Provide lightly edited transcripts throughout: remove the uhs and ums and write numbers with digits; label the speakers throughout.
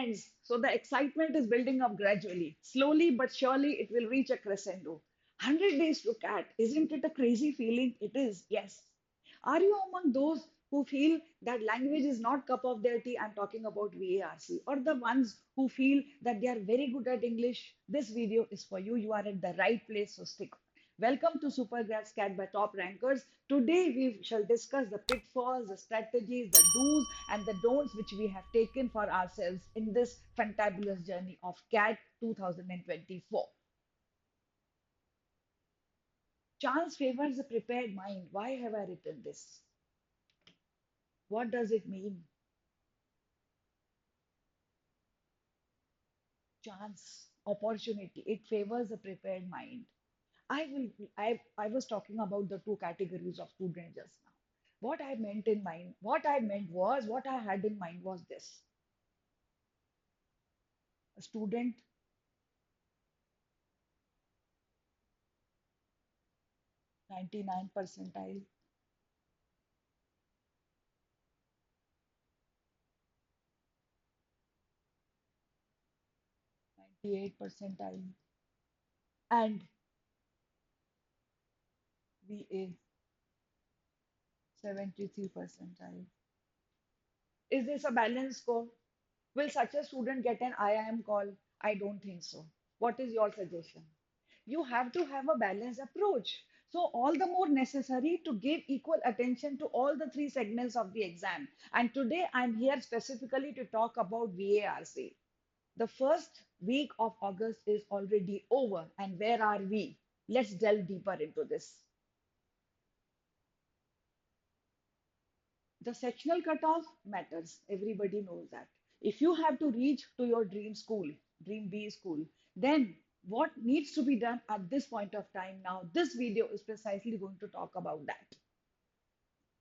Speaker 1: ends. So the excitement is building up gradually. Slowly but surely, it will reach a crescendo. 100 days to CAT. Isn't it a crazy feeling? It is, yes. Are you among those who feel that language is not cup of their tea? I'm talking about VARC. Or the ones who feel that they are very good at English? This video is for you. You are at the right place, so stick. Welcome to Supergrad Scat by Top Rankers. Today we shall discuss the pitfalls, the strategies, the do's and the don'ts which we have taken for ourselves in this fantabulous journey of CAT 2024. Chance favors the prepared mind. Why have I written this? What does it mean? Chance, opportunity. It favors a prepared mind. I was talking about the two categories of students just now. What I meant was, what I had in mind was this. A student, 99 percentile, 98 percentile, and VA, 73 percentile. Is this a balanced score? Will such a student get an IIM call? I don't think so. What is your suggestion? You have to have a balanced approach. So, all the more necessary to give equal attention to all the three segments of the exam. And today I'm here specifically to talk about VARC. The first week of August is already over. And where are we? Let's delve deeper into this. The sectional cutoff matters. Everybody knows that. If you have to reach to your dream school, dream B school, then what needs to be done at this point of time now? This video is precisely going to talk about that.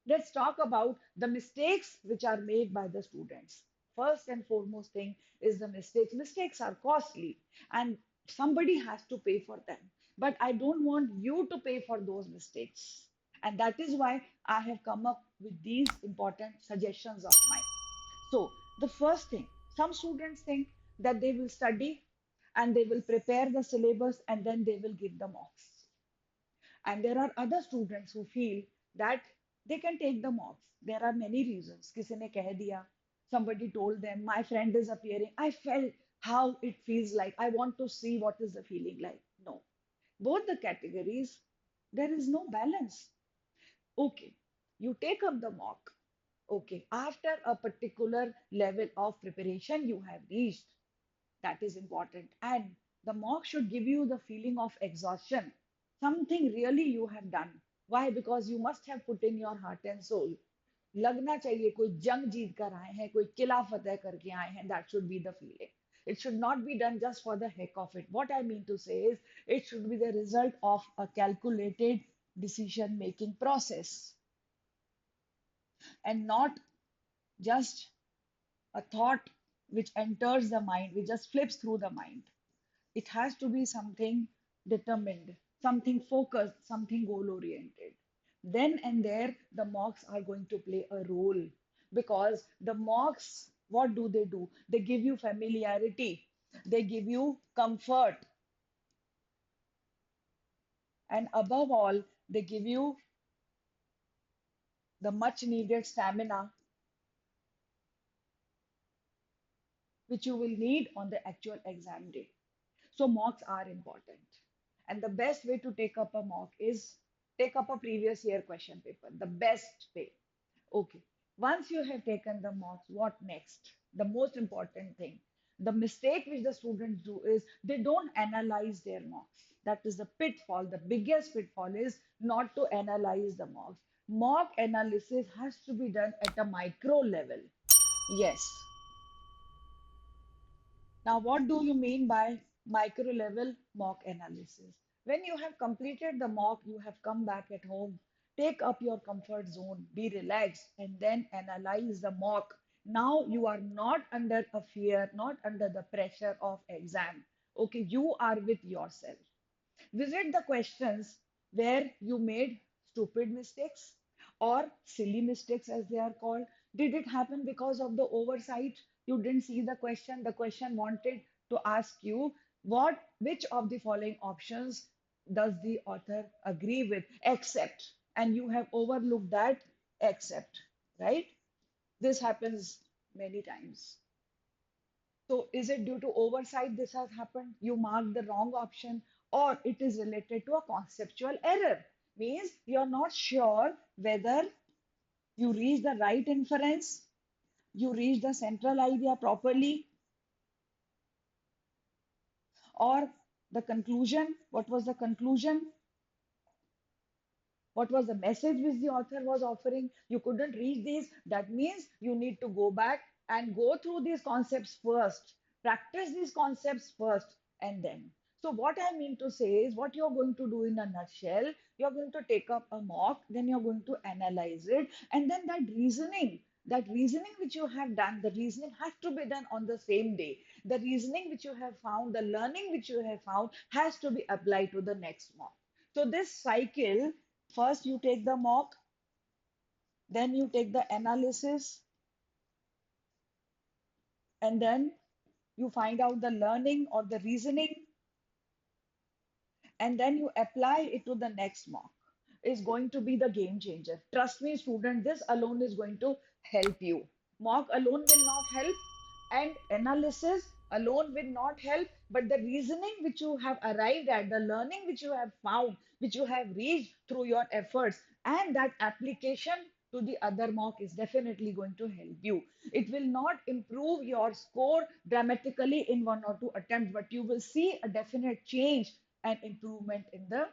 Speaker 1: Let's talk about the mistakes which are made by the students. First and foremost thing is the mistakes. Mistakes are costly and somebody has to pay for them. But I don't want you to pay for those mistakes. And that is why I have come up with these important suggestions of mine. So, the first thing, some students think that they will study and they will prepare the syllabus and then they will give the mocks. And there are other students who feel that they can take the mocks. There are many reasons. किसी ने कह दिया, somebody told them, my friend is appearing. I felt how it feels like. I want to see what is the feeling like. No. Both the categories, there is no balance. Okay, you take up the mock. Okay, after a particular level of preparation you have reached, that is important. And the mock should give you the feeling of exhaustion, something really you have done. Why? Because you must have put in your heart and soul. लगना चाहिए कोई जंग जीत कर आए हैं, कोई किला फतेह करके आए हैं. That should be the feeling. It should not be done just for the heck of it. What I mean to say is, it should be the result of a calculated decision making process and not just a thought which enters the mind, which just flips through the mind. It has to be something determined, something focused, something goal oriented. Then and there, the mocks are going to play a role because the mocks, what do? They give you familiarity, they give you comfort, and above all, they give you the much needed stamina which you will need on the actual exam day. So mocks are important. And the best way to take up a mock is take up a previous year question paper. The best way. Okay. Once you have taken the mocks, what next? The most important thing. The mistake which the students do is they don't analyze their mocks. That is the pitfall. The biggest pitfall is not to analyze the mocks. Mock analysis has to be done at a micro level. Yes. Now, what do you mean by micro level mock analysis? When you have completed the mock, you have come back at home, take up your comfort zone, be relaxed, and then analyze the mock. Now you are not under a fear, not under the pressure of exam. Okay, you are with yourself. Visit the questions where you made stupid mistakes or silly mistakes, as they are called. Did it happen because of the oversight? You didn't see the question. The question wanted to ask you which of the following options does the author agree with, except, and you have overlooked that except, right? This happens many times. So is it due to oversight this has happened? You marked the wrong option, or it is related to a conceptual error. Means you're not sure whether you reach the right inference, you reach the central idea properly, or the conclusion. What was the conclusion? What was the message which the author was offering? You couldn't reach these. That means you need to go back and go through these concepts first, practice these concepts first, and then. So, what I mean to say is, what you're going to do in a nutshell, you're going to take up a mock, then you're going to analyze it, and then that reasoning which you have done, the reasoning has to be done on the same day. The reasoning which you have found, the learning which you have found has to be applied to the next mock. So this cycle, first you take the mock, then you take the analysis, and then you find out the learning or the reasoning, and then you apply it to the next mock, is going to be the game changer. Trust me, student, this alone is going to help you. Mock alone will not help, and analysis alone will not help, but the reasoning which you have arrived at, the learning which you have found, which you have reached through your efforts, and that application to the other mock is definitely going to help you. It will not improve your score dramatically in one or two attempts, but you will see a definite change and improvement in the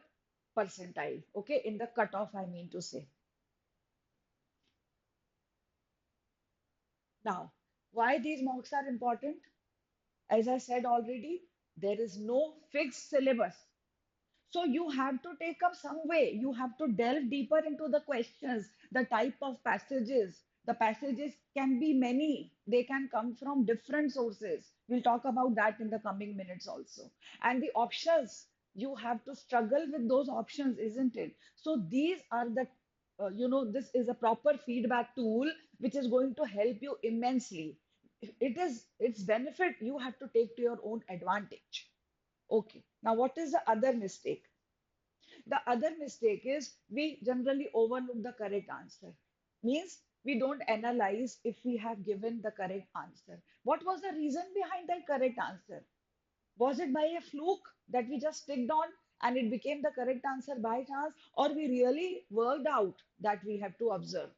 Speaker 1: percentile, okay, in the cutoff, I mean to say. Now, why these mocks are important? As I said already, there is no fixed syllabus. So you have to take up some way. You have to delve deeper into the questions, the type of passages. The passages can be many. They can come from different sources. We'll talk about that in the coming minutes also. And the options, you have to struggle with those options, isn't it? So these are the, this is a proper feedback tool which is going to help you immensely. It is its benefit you have to take to your own advantage. Okay, now what is the other mistake? The other mistake is we generally overlook the correct answer. Means we don't analyze if we have given the correct answer. What was the reason behind that correct answer? Was it by a fluke that we just ticked on and it became the correct answer by chance, or we really worked out that we have to observe?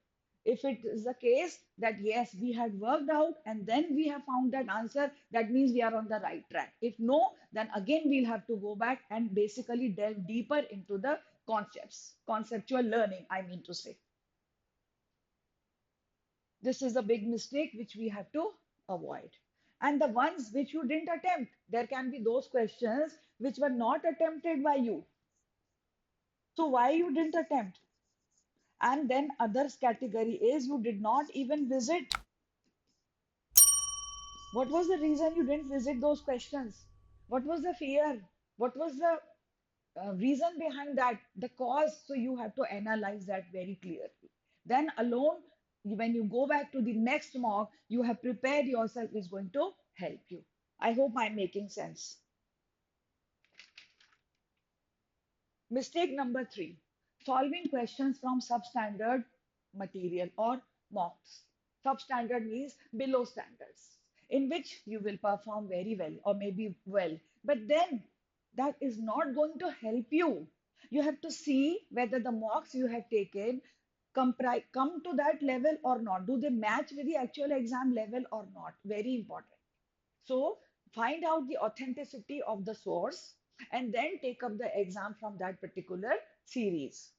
Speaker 1: If it is the case that yes, we had worked out and then we have found that answer, that means we are on the right track. If no, then again we'll have to go back and basically delve deeper into the concepts, conceptual learning, I mean to say. This is a big mistake which we have to avoid. And the ones which you didn't attempt, there can be those questions which were not attempted by you. So why you didn't attempt? And then others category is you did not even visit. What was the reason you didn't visit those questions? What was the fear? What was the reason behind that? The cause. So you have to analyze that very clearly. Then alone, when you go back to the next mock, you have prepared yourself is going to help you. I hope I'm making sense. Mistake number three, solving questions from substandard material or mocks. Substandard means below standards, in which you will perform very well or maybe well. But then that is not going to help you. You have to see whether the mocks you have taken come to that level or not. Do they match with the actual exam level or not? Very important. So find out the authenticity of the source and then take up the exam from that particular series.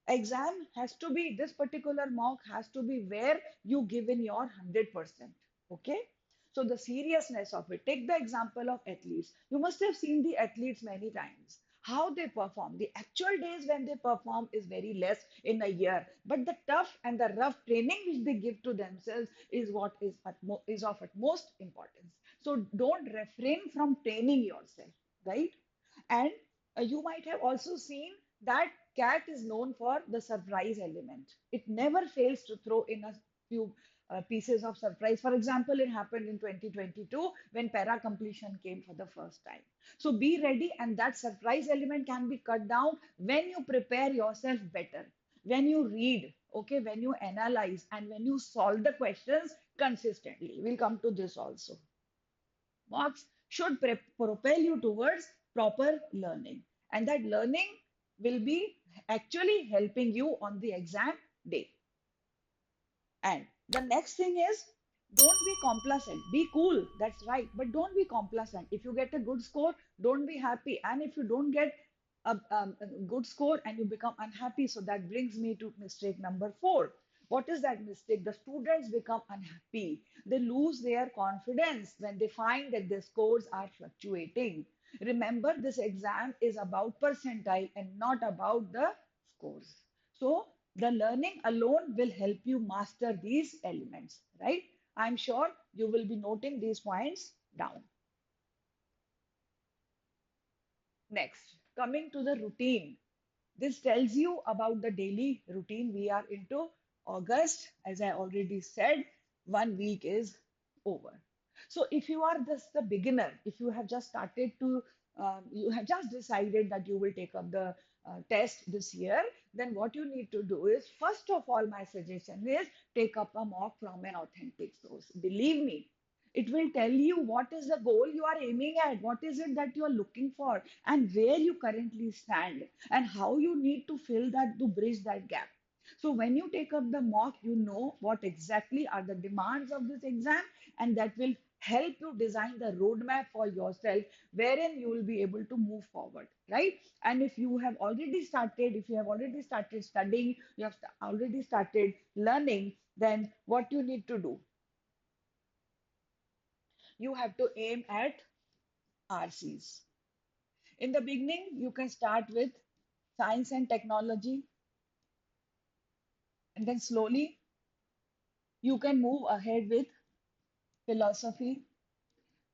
Speaker 1: Exam has to be, this particular mock has to be where you give in your 100%. Okay. So the seriousness of it. Take the example of athletes. You must have seen the athletes many times. How they perform. The actual days when they perform is very less in a year. But the tough and the rough training which they give to themselves is what is of utmost importance. So don't refrain from training yourself, right? And you might have also seen that CAT is known for the surprise element. It never fails to throw in a few, pieces of surprise. For example, it happened in 2022 when para completion came for the first time. So be ready, and that surprise element can be cut down when you prepare yourself better, when you read, okay, when you analyze, and when you solve the questions consistently. We'll come to this also. Marks should propel you towards proper learning, and that learning will be actually helping you on the exam day. And the next thing is, don't be complacent. Be cool. That's right. But don't be complacent. If you get a good score, don't be happy. And if you don't get a good score and you become unhappy, so that brings me to mistake number four. What is that mistake? The students become unhappy. They lose their confidence when they find that their scores are fluctuating. Remember, this exam is about percentile and not about the scores. So the learning alone will help you master these elements, right? I'm sure you will be noting these points down. Next, coming to the routine. This tells you about the daily routine. We are into August. As I already said, 1 week is over. So if you are just the beginner, if you have just started to, you have just decided that you will take up the test this year, then what you need to do is, first of all, my suggestion is take up a mock from an authentic source. Believe me, it will tell you what is the goal you are aiming at, what is it that you are looking for, and where you currently stand, and how you need to fill that to bridge that gap. So when you take up the mock, you know what exactly are the demands of this exam, and that will help you design the roadmap for yourself wherein you will be able to move forward, right? And if you have already started, if you have already started studying, you have already started learning, then what you need to do, you have to aim at RCs. In the beginning, you can start with science and technology, and then slowly you can move ahead with philosophy,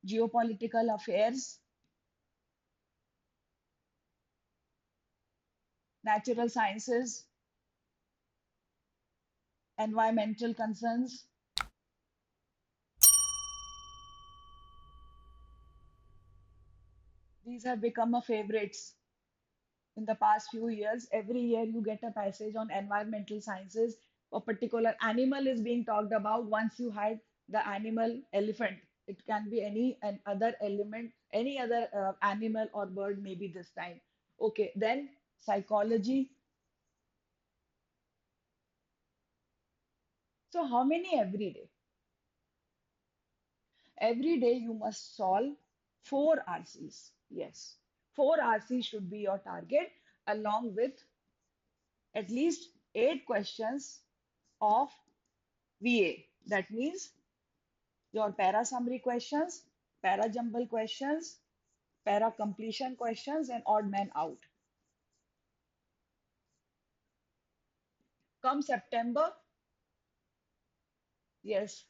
Speaker 1: geopolitical affairs, natural sciences, environmental concerns. These have become a favorites in the past few years. Every year you get a passage on environmental sciences. A particular animal is being talked about. Once you had the animal elephant, it can be any and other element, any other animal or bird, maybe this time. Okay, then psychology. So how many every day? Every day you must solve four RCs. Yes, four RCs should be your target, along with at least eight questions of VA. That means your para summary questions, para jumble questions, para completion questions, and odd man out. Come September, yes,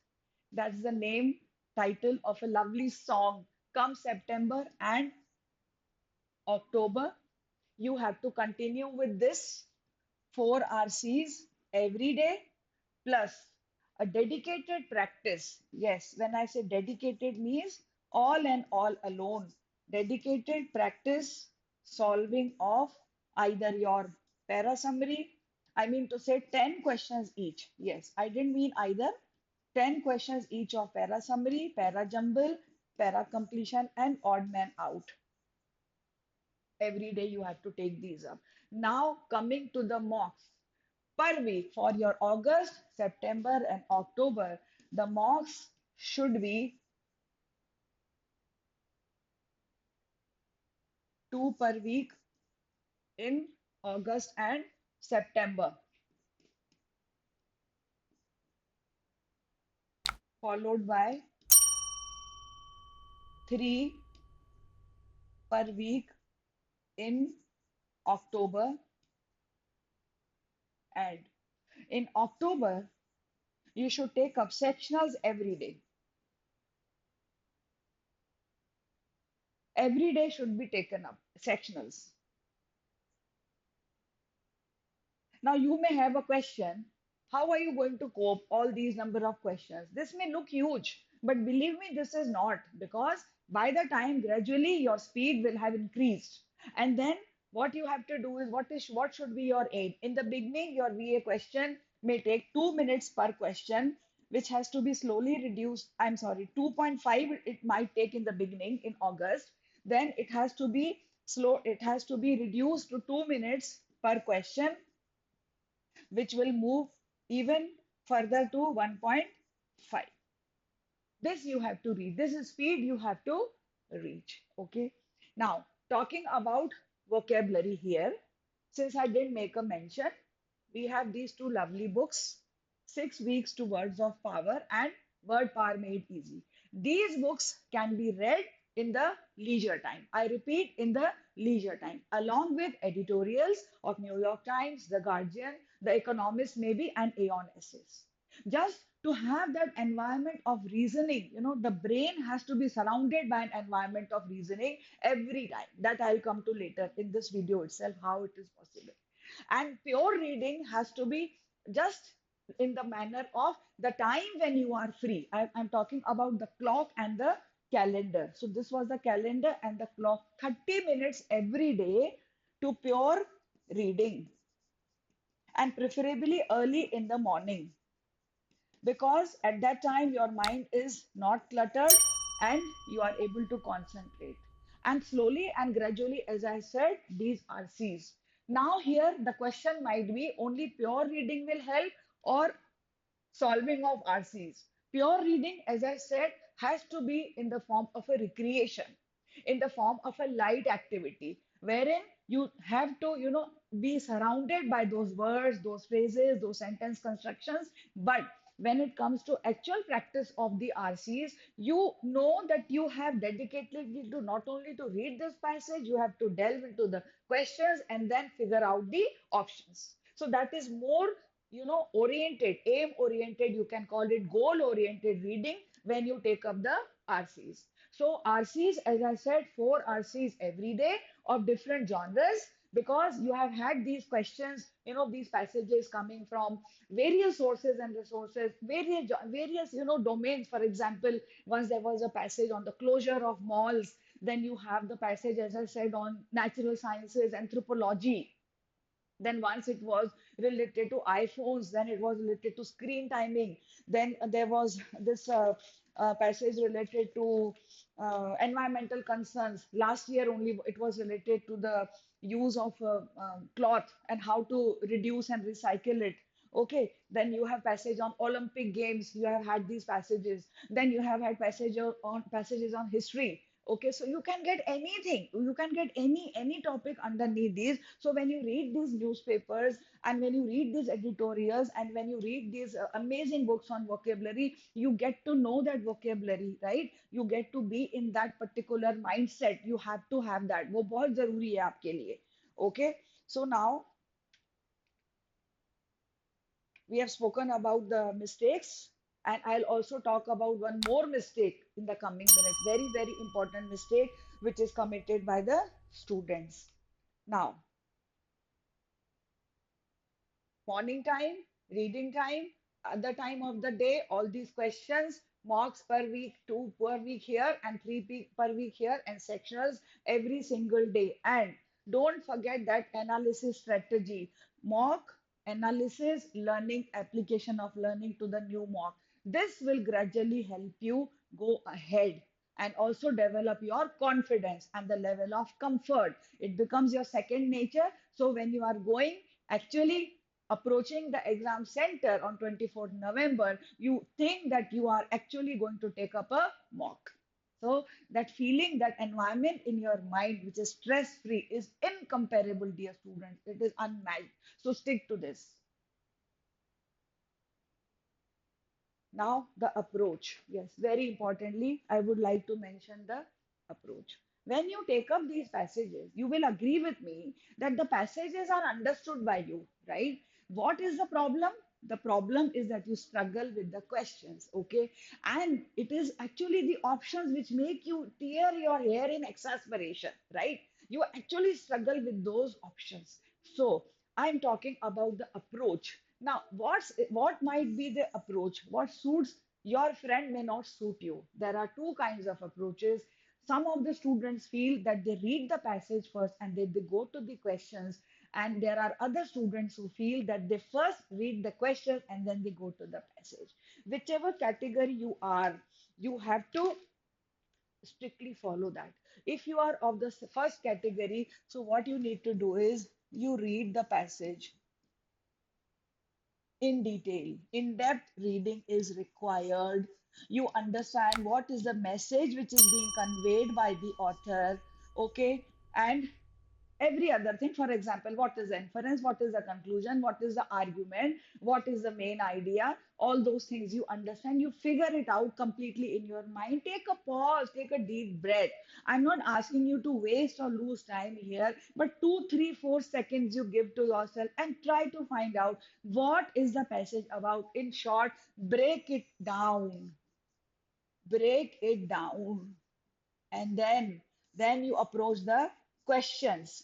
Speaker 1: that's the name title of a lovely song. Come September and October, you have to continue with this four RCs every day, plus a dedicated practice. Yes, when I say dedicated means all and all alone. Dedicated practice solving of either your para summary, I mean to say 10 questions each. Yes, I didn't mean either. 10 questions each of para summary, para jumble, para completion, and odd man out. Every day you have to take these up. Now, coming to the mocks per week for your August, September, and October, the mocks should be two per week in August and September, followed by three per week in October. And in October, you should take up sectionals every day. Every day should be taken up sectionals. Now, you may have a question. How are you going to cope all these number of questions? This may look huge, but believe me, this is not, because by the time gradually your speed will have increased. And then what you have to do is what should be your aim? In the beginning, your VA question may take 2 minutes per question, which has to be slowly reduced. I'm sorry, 2.5 it might take in the beginning in August. Then it has to be it has to be reduced to 2 minutes per question, which will move even further to 1.5. This you have to read. This is speed you have to reach. Okay. Now, talking about vocabulary here, since I didn't make a mention, we have these two lovely books, 6 Weeks to Words of Power and Word Power Made Easy. These books can be read in the leisure time. I repeat, in the leisure time, along with editorials of New York Times, The Guardian, The Economist, maybe, and Aeon essays. Just to have that environment of reasoning, the brain has to be surrounded by an environment of reasoning every time. That I'll come to later in this video itself, how it is possible. And pure reading has to be just in the manner of the time when you are free. I'm talking about the clock and the calendar. So this was the calendar and the clock, 30 minutes every day to pure reading, and preferably early in the morning, because at that time your mind is not cluttered and you are able to concentrate. And slowly and gradually, as I said, these are C's. Now, here the question might be only pure reading will help, or solving of RCs. Pure reading, as I said, has to be in the form of a recreation, in the form of a light activity, wherein you have to, be surrounded by those words, those phrases, those sentence constructions. But when it comes to actual practice of the RCs, you know that you have dedicated to not only to read this passage, you have to delve into the questions and then figure out the options. So that is more, oriented, aim oriented, you can call it goal oriented reading when you take up the RCs. So RCs, as I said, 4 RCs every day of different genres, because you have had these questions, these passages coming from various sources and resources, various, domains. For example, once there was a passage on the closure of malls, then you have the passage, as I said, on natural sciences, anthropology. Then once it was related to iPhones, then it was related to screen timing. Then there was this passage related to environmental concerns. Last year only it was related to the use of cloth and how to reduce and recycle it. Okay, then you have passage on Olympic Games. You have had these passages. Then you have had passages on history. Okay, so you can get anything. You can get any topic underneath these. So when you read these newspapers and when you read these editorials and when you read these amazing books on vocabulary, you get to know that vocabulary, right? You get to be in that particular mindset. You have to have that. वो बहुत जरूरी है आपके लिए. Okay, so now we have spoken about the mistakes, and I'll also talk about one more mistake in the coming minutes. Very, very important mistake which is committed by the students. Now, morning time, reading time, other time of the day, all these questions, marks per week, two per week here, and three per week here, and sectionals every single day. And don't forget that analysis strategy, mock analysis, learning, application of learning to the new mock. This will gradually help you go ahead and also develop your confidence and the level of comfort. It becomes your second nature. So when you are going, actually approaching the exam center on 24th November, you think that you are actually going to take up a mock. So that feeling, that environment in your mind, which is stress-free, is incomparable, dear students. It is unmatched. So stick to this. Now, the approach. Yes, very importantly, I would like to mention the approach. When you take up these passages, you will agree with me that the passages are understood by you, right? What is the problem? The problem is that you struggle with the questions, okay? And it is actually the options which make you tear your hair in exasperation, right? You actually struggle with those options. So, I'm talking about the approach. Now, what might be the approach? What suits your friend may not suit you. There are two kinds of approaches. Some of the students feel that they read the passage first and then they go to the questions. And there are other students who feel that they first read the question and then they go to the passage. Whichever category you are, you have to strictly follow that. If you are of the first category, so what you need to do is you read the passage in detail. In-depth reading is required. You understand what is the message which is being conveyed by the author, okay? And every other thing. For example, what is inference, what is the conclusion, what is the argument, what is the main idea, all those things you understand, you figure it out completely in your mind. Take a pause, take a deep breath. I'm not asking you to waste or lose time here, but 2, 3, 4 seconds you give to yourself and try to find out what is the passage about. In short, break it down, and then you approach the questions.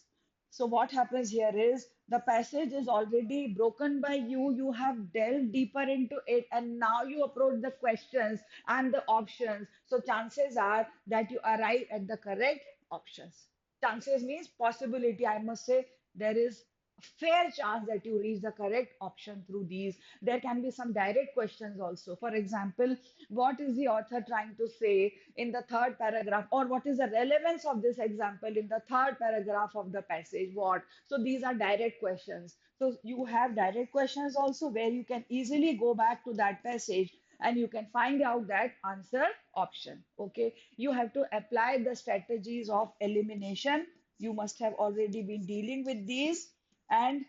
Speaker 1: So what happens here is the passage is already broken by you have delved deeper into it, and now you approach the questions and the options. So chances are that you arrive at the correct options. Chances means possibility, I must say. There is a fair chance that you reach the correct option through these. There can be some direct questions also. For example, what is the author trying to say in the third paragraph, or what is the relevance of this example in the third paragraph of the passage? What? So these are direct questions. So you have direct questions also where you can easily go back to that passage and you can find out that answer option. Okay, you have to apply the strategies of elimination. You must have already been dealing with these, and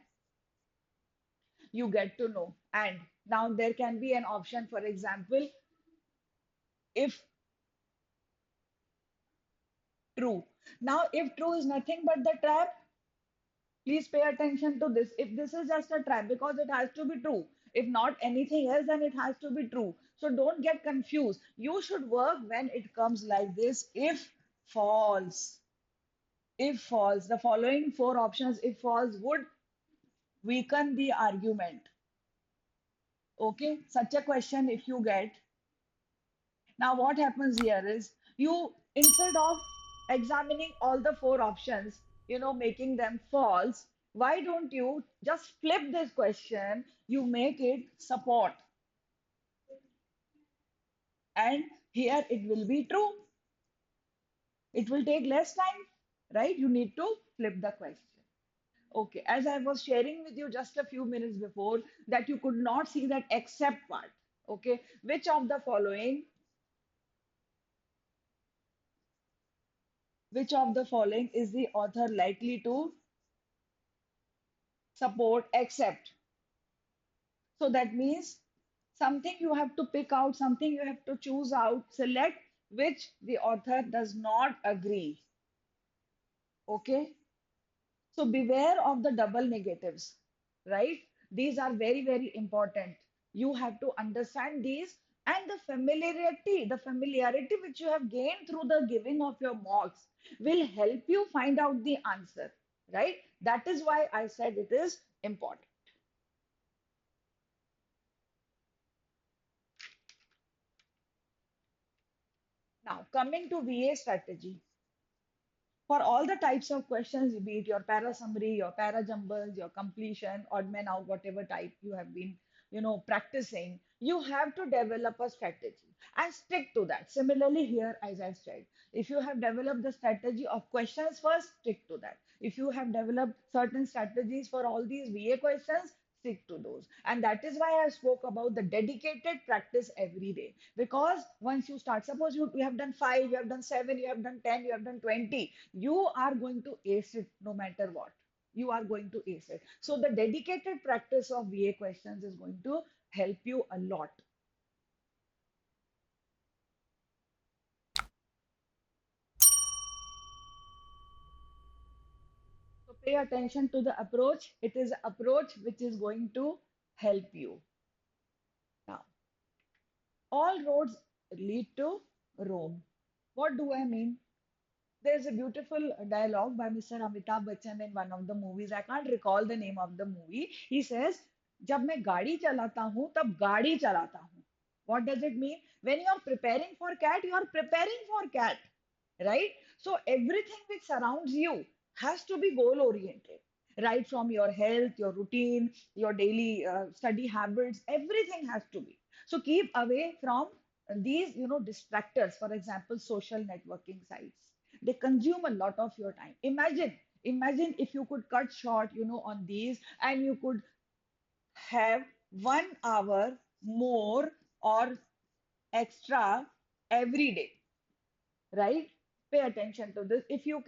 Speaker 1: you get to know. And now there can be an option, for example, if true. Now, if true is nothing but the trap, please pay attention to this. If this is just a trap, because it has to be true. If not anything else, then it has to be true. So don't get confused. You should work when it comes like this. If false, if false, the following four options, if false, would weaken the argument. Okay, such a question if you get. Now, what happens here is you, instead of examining all the four options, making them false, why don't you just flip this question? You make it support, and here it will be true. It will take less time, right? You need to flip the question. Okay, as I was sharing with you just a few minutes before, that you could not see that except part. Okay, which of the following is the author likely to support except? So that means something you have to pick out, something you have to choose out, select which the author does not agree. Okay. So beware of the double negatives, right? These are very, very important. You have to understand these, and the familiarity which you have gained through the giving of your mocks will help you find out the answer, right? That is why I said it is important. Now, coming to VA strategy. For all the types of questions, be it your para summary, your para jumbles, your completion, odd man out, whatever type you have been, practicing, you have to develop a strategy and stick to that. Similarly, here, as I said, if you have developed the strategy of questions first, stick to that. If you have developed certain strategies for all these VA questions, stick to those. And that is why I spoke about the dedicated practice every day. Because once you start, suppose you have done five, you have done seven, you have done 10, you have done 20, you are going to ace it no matter what. You are going to ace it. So the dedicated practice of VA questions is going to help you a lot. So pay attention to the approach. It is an approach which is going to help you. Now, all roads lead to Rome. What do I mean? There's a beautiful dialogue by Mr. Amitabh Bachchan in one of the movies. I can't recall the name of the movie. He says, जब मैं गाड़ी चलाता हूँ तब गाड़ी चलाता हूँ. What does it mean? When you are preparing for cat, you are preparing for cat, right? So everything which surrounds you has to be goal oriented, right? From your health, your routine, your daily study habits, everything has to be. So keep away from these, distractors. For example, social networking sites. They consume a lot of your time. Imagine if you could cut short, on these, and you could have 1 hour more or extra every day, right? Pay attention to this. If you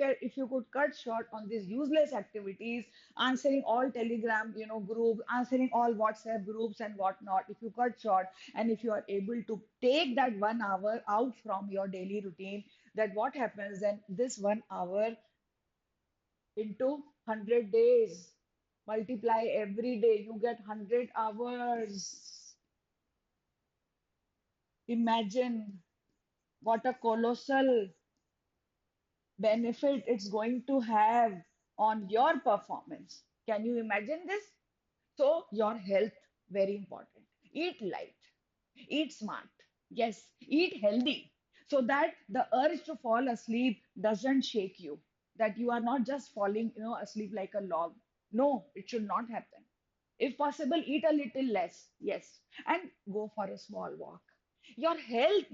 Speaker 1: could cut short on these useless activities, answering all telegram groups, answering all WhatsApp groups and whatnot, if you cut short and if you are able to take that 1 hour out from your daily routine, that what happens then, this 1 hour into 100 days, multiply every day, you get 100 hours. Imagine what a colossal benefit it's going to have on your performance. Can you imagine this? So, your health, very important. Eat light, eat smart. Yes, eat healthy so that the urge to fall asleep doesn't shake you, that you are not just falling, asleep like a log. No, it should not happen. If possible, eat a little less, yes, and go for a small walk. Your health,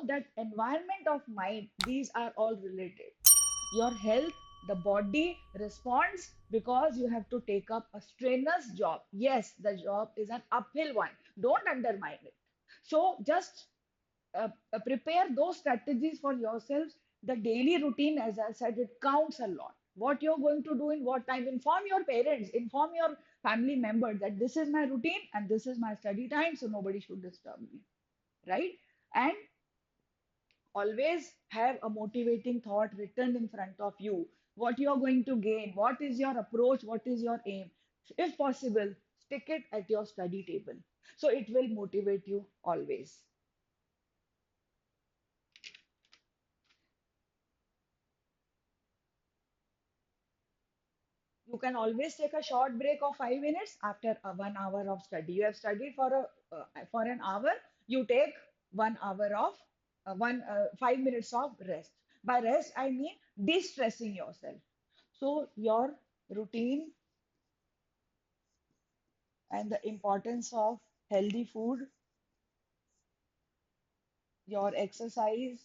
Speaker 1: that environment of mind, these are all related. Your health, the body responds because you have to take up a strenuous job. Yes, the job is an uphill one. Don't undermine it. So just prepare those strategies for yourselves. The daily routine, as I said, it counts a lot. What you're going to do in what time, inform your parents, inform your family members that this is my routine and this is my study time, so nobody should disturb me, right? And always have a motivating thought written in front of you. What you are going to gain, what is your approach, what is your aim. If possible, stick it at your study table. So it will motivate you always. You can always take a short break of 5 minutes after a 1 hour of study. You have studied for an hour. You take 1 hour of 5 minutes of rest. By rest, I mean de-stressing yourself. So your routine and the importance of healthy food, your exercise,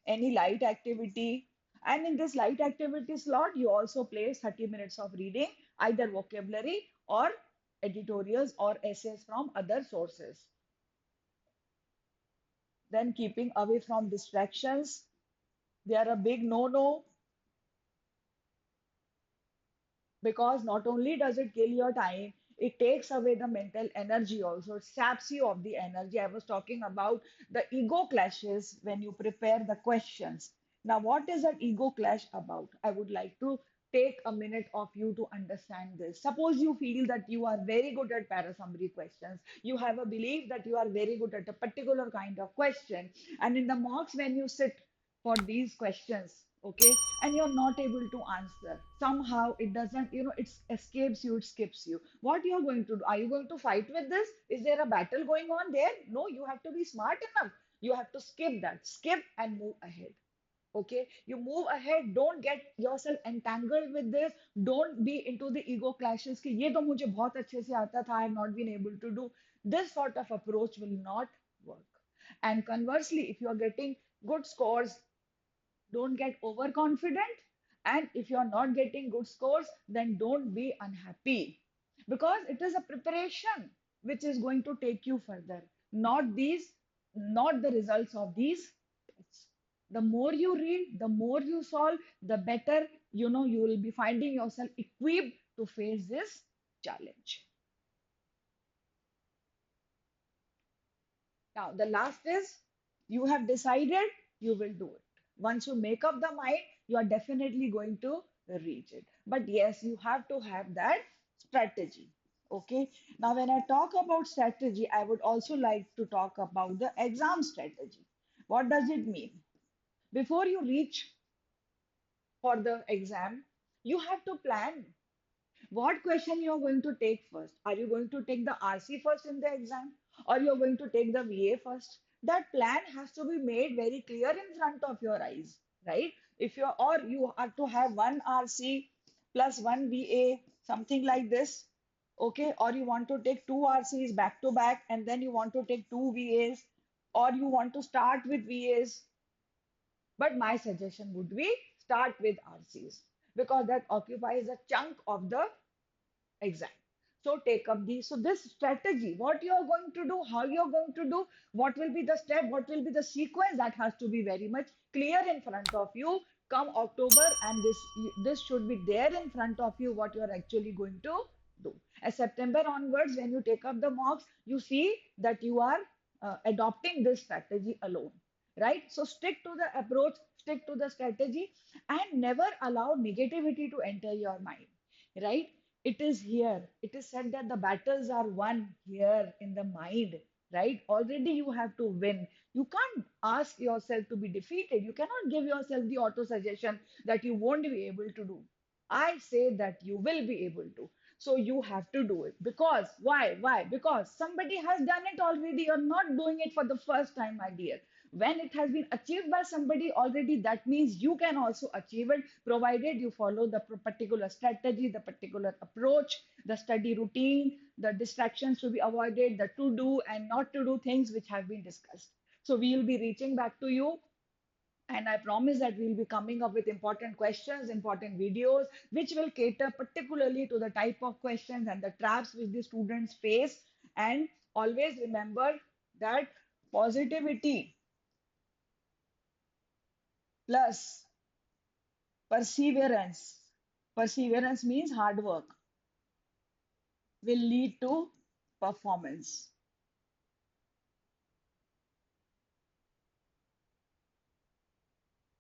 Speaker 1: any light activity. And in this light activity slot, you also place 30 minutes of reading, either vocabulary or editorials or essays from other sources. Then keeping away from distractions. They are a big no-no because not only does it kill your time, it takes away the mental energy also. It saps you of the energy. I was talking about the ego clashes when you prepare the questions. Now, what is an ego clash about? I would like to take a minute of you to understand this. Suppose you feel that you are very good at para summary questions. You have a belief that you are very good at a particular kind of question. And in the mocks, when you sit for these questions, okay, and you're not able to answer, somehow it doesn't, it escapes you, it skips you. What you're going to do? Are you going to fight with this? Is there a battle going on there? No, you have to be smart enough. You have to skip that, skip and move ahead. Okay, you move ahead. Don't get yourself entangled with this. Don't be into the ego clashes कि ये तो मुझे बहुत अच्छे से आता था, I have not been able to do. This sort of approach will not work. And conversely, if you are getting good scores, don't get overconfident. And if you're not getting good scores, then don't be unhappy because it is a preparation which is going to take you further, not these, not the results of these tests. The more you read, the more you solve, the better you will be finding yourself equipped to face this challenge. Now, the last is you have decided, you will do it. Once you make up the mind, you are definitely going to reach it. But yes, you have to have that strategy. Okay. Now, when I talk about strategy, I would also like to talk about the exam strategy. What does it mean? Before you reach for the exam, you have to plan. What question you are going to take first? Are you going to take the RC first in the exam, or you're going to take the VA first? That plan has to be made very clear in front of your eyes, right? If you're or you are to have one RC plus one VA, something like this, okay? Or you want to take two RCs back to back, and then you want to take two VAs, or you want to start with VAs. But my suggestion would be start with RCs because that occupies a chunk of the exam. So take up the so this strategy, what you are going to do, how you are going to do, what will be the step, what will be the sequence that has to be very much clear in front of you come October, and this should be there in front of you what you are actually going to do. As September onwards, when you take up the mocks, you see that you are adopting this strategy alone, right? So stick to the approach, stick to the strategy, and never allow negativity to enter your mind, right? It is here. It is said that the battles are won here in the mind, right? Already you have to win. You can't ask yourself to be defeated. You cannot give yourself the auto suggestion that you won't be able to do. I say that you will be able to. So you have to do it. Because why? Why? Because somebody has done it already. You're not doing it for the first time, my dear. When it has been achieved by somebody already, that means you can also achieve it, provided you follow the particular strategy, the particular approach, the study routine, the distractions to be avoided, the to do and not to do things which have been discussed. So we will be reaching back to you. And I promise that we'll be coming up with important questions, important videos, which will cater particularly to the type of questions and the traps which the students face. And always remember that positivity plus perseverance, perseverance means hard work, will lead to performance.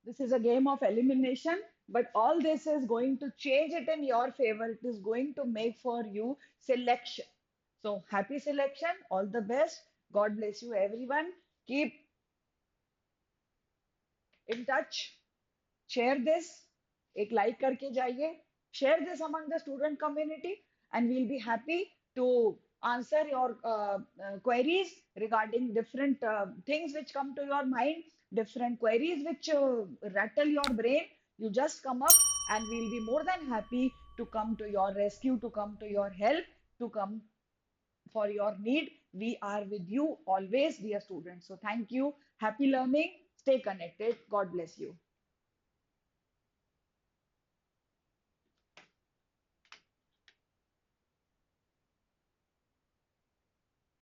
Speaker 1: This is a game of elimination, but all this is going to change it in your favor. It is going to make for you selection. So happy selection, all the best. God bless you, everyone. Keep in touch. Share this. एक like करके जाइए. Share this among the student community, and we'll be happy to answer your queries regarding different things which come to your mind, different queries which rattle your brain. You just come up, and we'll be more than happy to come to your rescue, to come to your help, to come for your need. We are with you always, dear students. So thank you. Happy learning. Stay connected. God bless you.